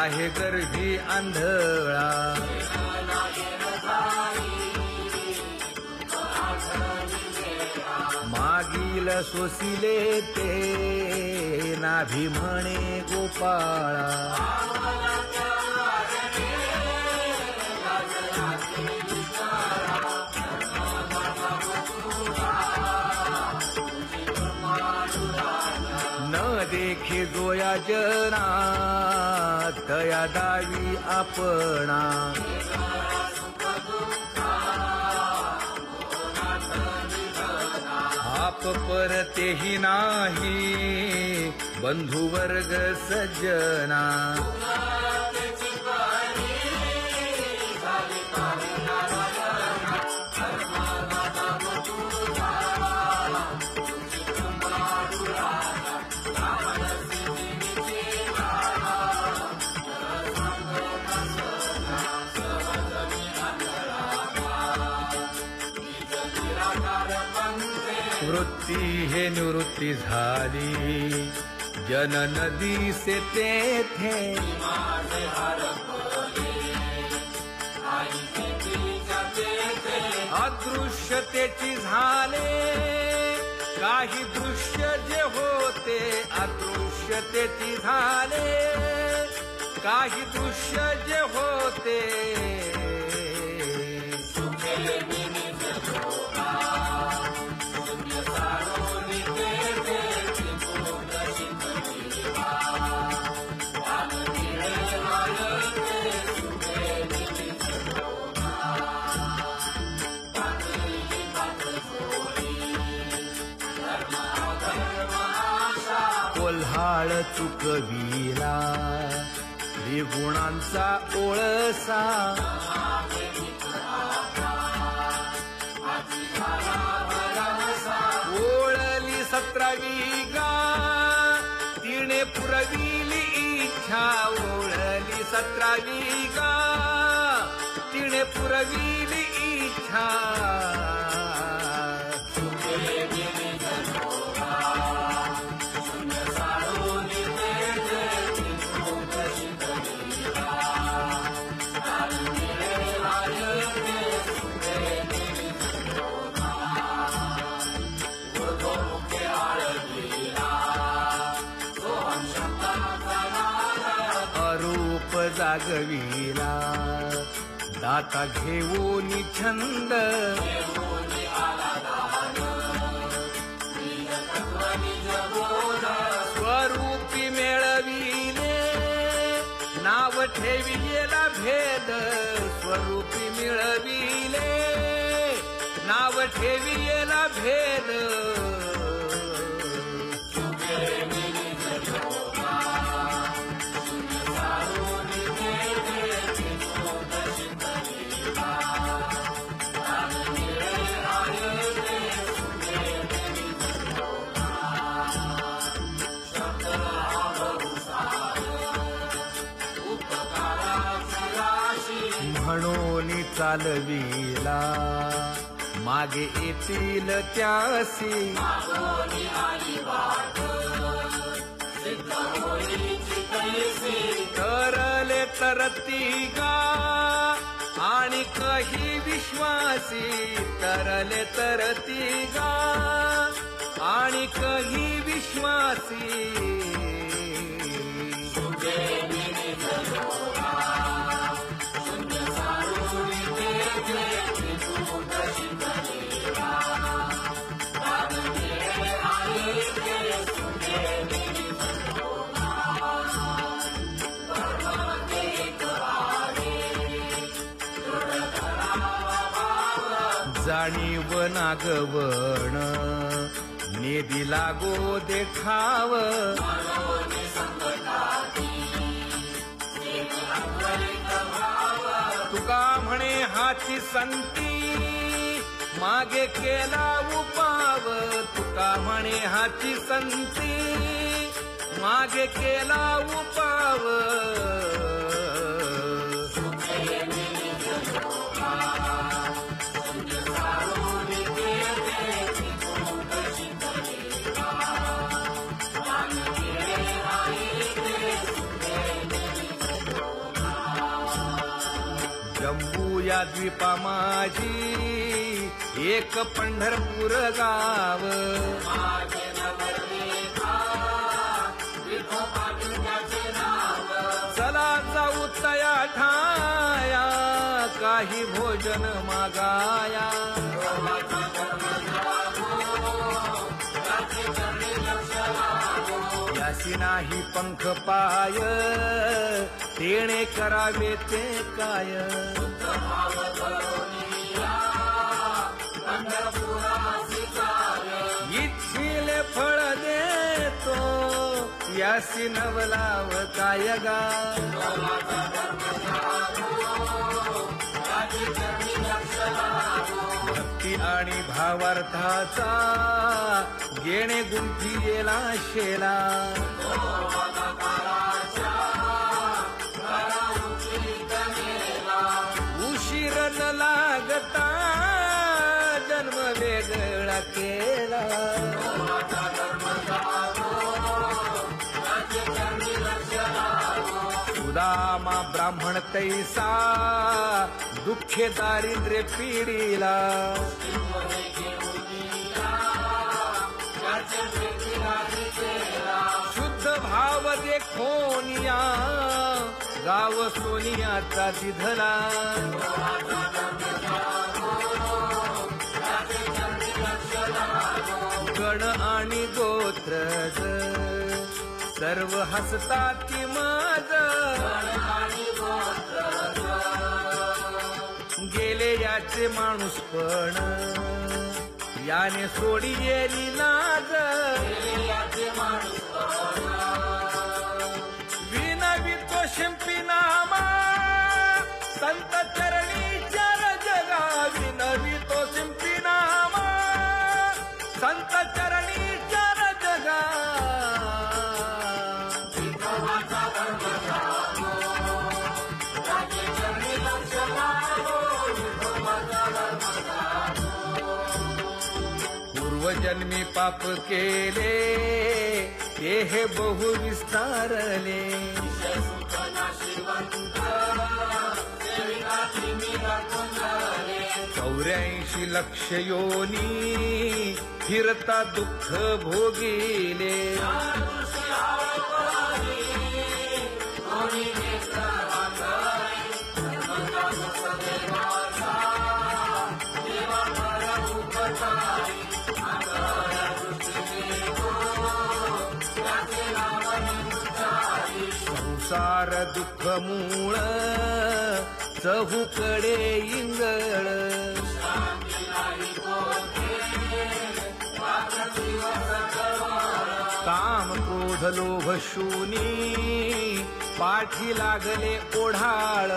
आहे गर्भी आंधळा, मागील सोसिले ते नाभी म्हणे गोपाळा. न देखे जोया जना तया दावी आपणा, आप परतेही नाही बंधुवर्ग सज्जना. वृत्ती हे निवृत्ती झाली, जन नदी से तेथे अदृश्यतेची झाले. काही दृश्य जे होते अदृश्यतेची झाले, काही दृश्य जे होते कोल्हाळ चुकविला त्रिगुणांचा ओळसा. ओळली 17वी गा तिने पुरविली इच्छा, ओळली 17वी गा तिने पुरविली इच्छा. अरूप जागविला दाता घेऊन छंद, स्वरूपी मेळविले नाव ठेविलेला भेद, स्वरूपी मिळविले नाव ठेविलेला भेद. म्हणून चालविला मागे येतील त्यासी, तरले तरती गा आणि काही विश्वासी, तरले तरती गा आणि काही विश्वासी. जाणीव नागवण नेदी लागो देखाव, तुका म्हणे हाची संती मागे केला उपाव, तुका म्हणे हाची संती मागे केला उपाव. या द्वीपा माझी एक पंढरपूर गाव. चला जाऊ तया ठाया काही भोजन मागाया. यासी नाही पंख पाय तेणे करावे ते काय. इच्छिले फळ देतो यासी नवलाव काय गा. भक्ती आणि भावार्थाचा गेणे गुंफी येला शेला. उशीर न लागता जन्म वेगळा केला. सुदामा ब्राह्मण तैसा दुःखे दारिद्र्य पीडीला. शुद्ध भाव देखोनिया गाव सोनियाचा तिधला. गण आणि गोत्रज सर्व हसतात माझ. गेले याचे माणूस पण याने सोडी येली लाज. विनवितो शिंपी नामा संत चरणी चर जगा. विनवितो शिंपी नामा संत चरणी चर जगा. पूर्वजन्मी पाप केले ते हे बहु विस्तारले. 84 लक्ष योनी फिरता दुःख भोगिले. संसार दुःख मूळ चहूकडे इंगळ. काम क्रोध लोभ शूनी पाठी लागले ओढाळ.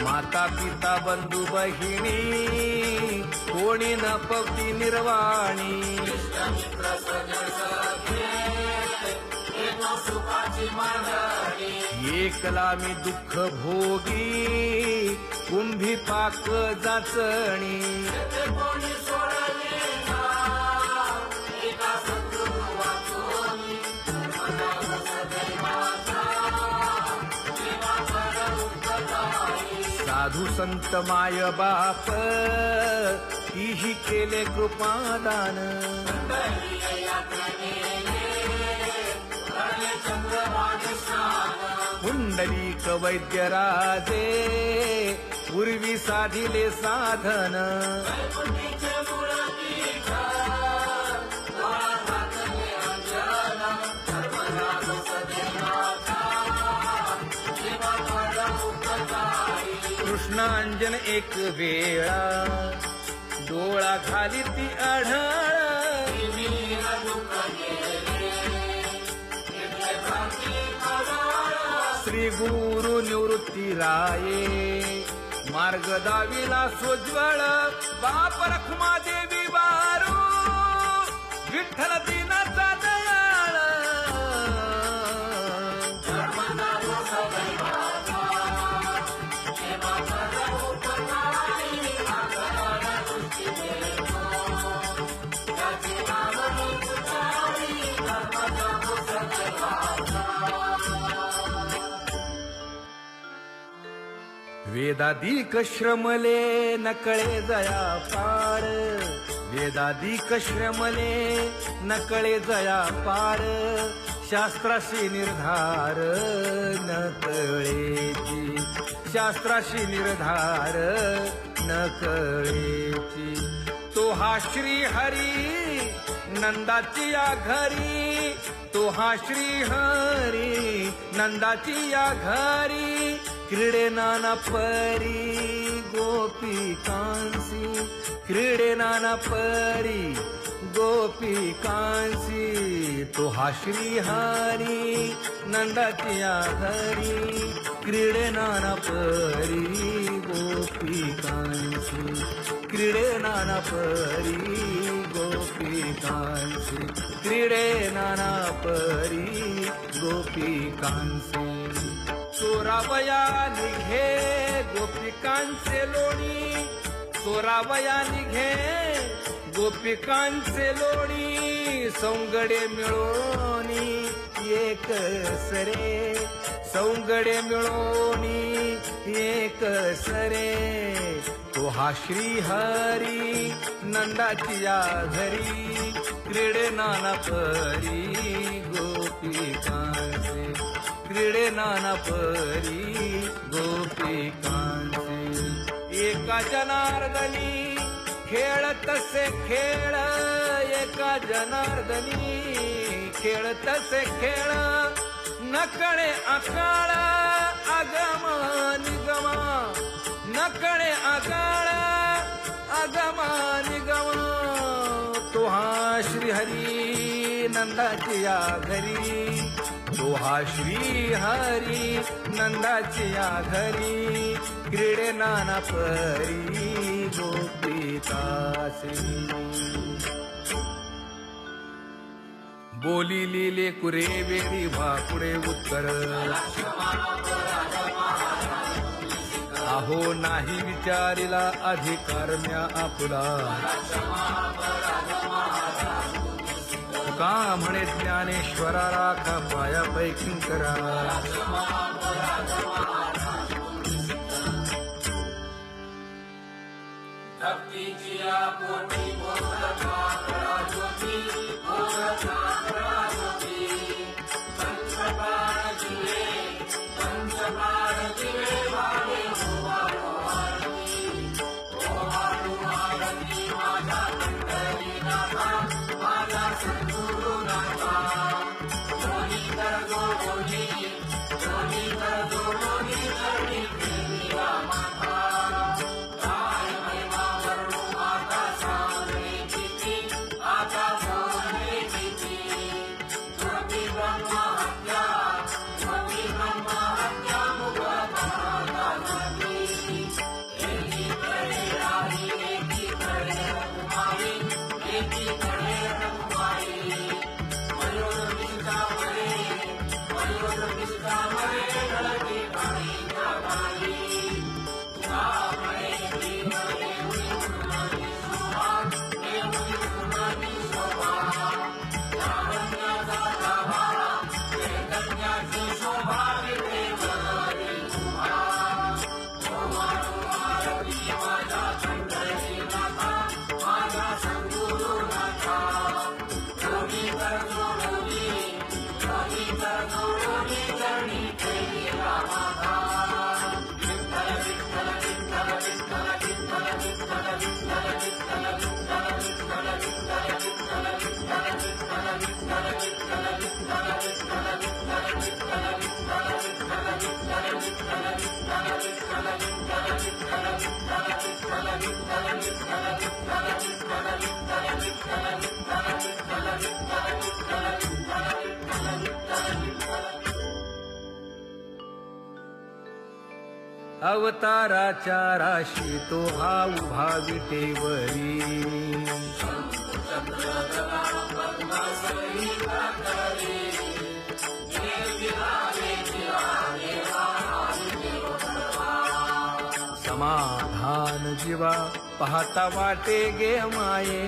माता पिता बंधू बहिणी कोणी न पवती निर्वाणी. एकला मी दुःख भोगी कुंभी पाक जाचणी. साधू संत माय बाप तीही केले कृपादान. पुंडलिक वैद्य राजे पूर्वी साधिले साधन. कृष्णांजन एक वेळा डोळा घाली ती आढळ. श्री गुरु निवृत्ती राये मार्ग दाविला सोज्वळ. बाप रखुमा देवी वारू विठ्ठल दिनाचा दयाळ. वेदाधिक श्रमले नकळे जया पार, वेदाधिक श्रमले नकळे जया पार, शास्त्राशी निर्धार न कळेची, शास्त्राशी निर्धार न कळेची. तो हा श्री हरी नंदाची या घरी, तो हा श्री हरी नंदाची या घरी, क्रीडे नाना परी गोपिकांसी, क्रीडे नाना परी गोपिकांसी. तो हा श्री हरी नंदाची या घरी, क्रीडे नाना परी गोपिकांसी, क्रीडे नाना परी गोपिकांसी, क्रीडे नाना परी गोपिकांसी. चोरावया निघे गोपिकांचे लोणी, चोरावया निघे गोपिकांचे लोणी, सौंगडे मिळोनी एक सरे, सौंगडे मिळोनी एक सरे. तो हा श्री हरी नंदाची या घरी, क्रीडे नाना परी गोपिकांचे, क्रीडे नाना परी गोपिकांचे. एका जनार्दनी खेळ तसे खेळ, एका जनार्दनी खेळ तसे खेळ, नकळे आकाळ आगम निगम, नकळे आकाळ आगम निगम. तो हा श्री हरी नंदाची या घरी, तो हा श्री हरी नंदाची या घरी, क्रीडे नाना परी गोपिकासी. बोलिली लेकुरे वेडी भाकुडे उत्तर, अहो नाही विचारिला अधिकार म्या आपला. तुका म्हणे ज्ञानेश्वरा राखा पाया पैकी करा. अवताराच्या राशी तो हा उभा विटेवरी, समाधान जीवा पाहता वाटे गे माये,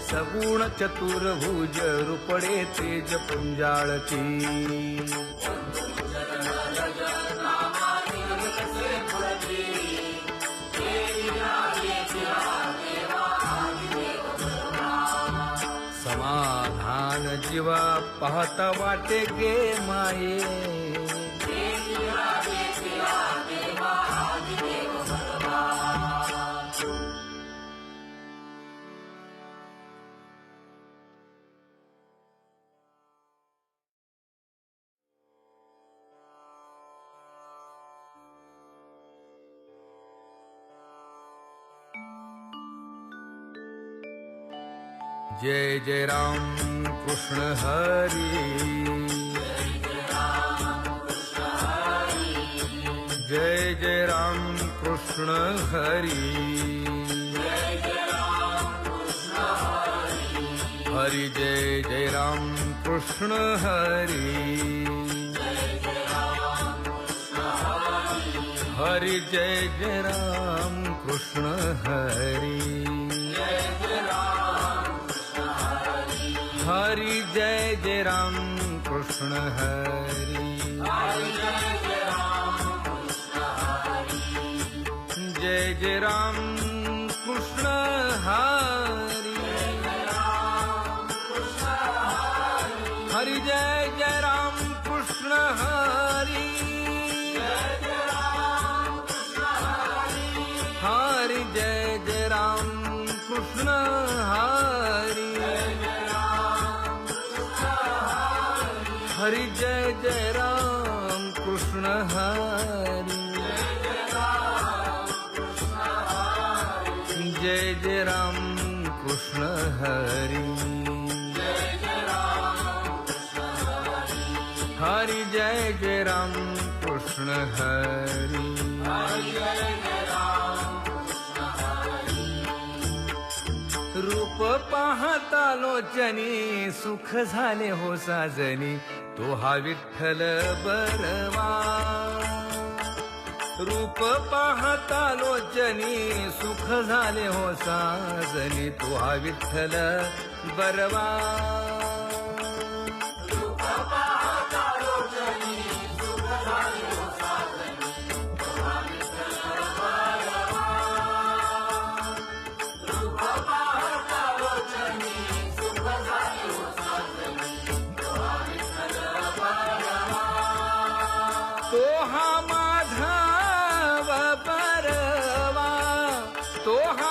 सगुण चतुर्भुज रूपडे तेज पुंजाळती. समाधान जीवा पाहता वाटे गे माये. जय जय राम कृष्ण हरी. जय जय राम कृष्ण हरी. हरि जय जय राम कृष्ण हरी. हरि जय जय राम कृष्ण हरी. हरि जय जय राम कृष्ण हरि. जय जय राम कृष्ण हरि. हरि जय जय राम कृष्ण हरि. हरि जय जय राम कृष्ण हरि. हरि जय जय राम कृष्ण हरि. जय जय राम कृष्ण हरि. हरि जय जय राम कृष्ण हरि. रूप पाहता लोचनी सुख झाले हो साजनी. तो हा विठ्ठल बरवा. रूप पाहता लोचनी सुख झाले हो साजनी. तो हा विठ्ठल बरवा. तो हा माधव परवा. तो हा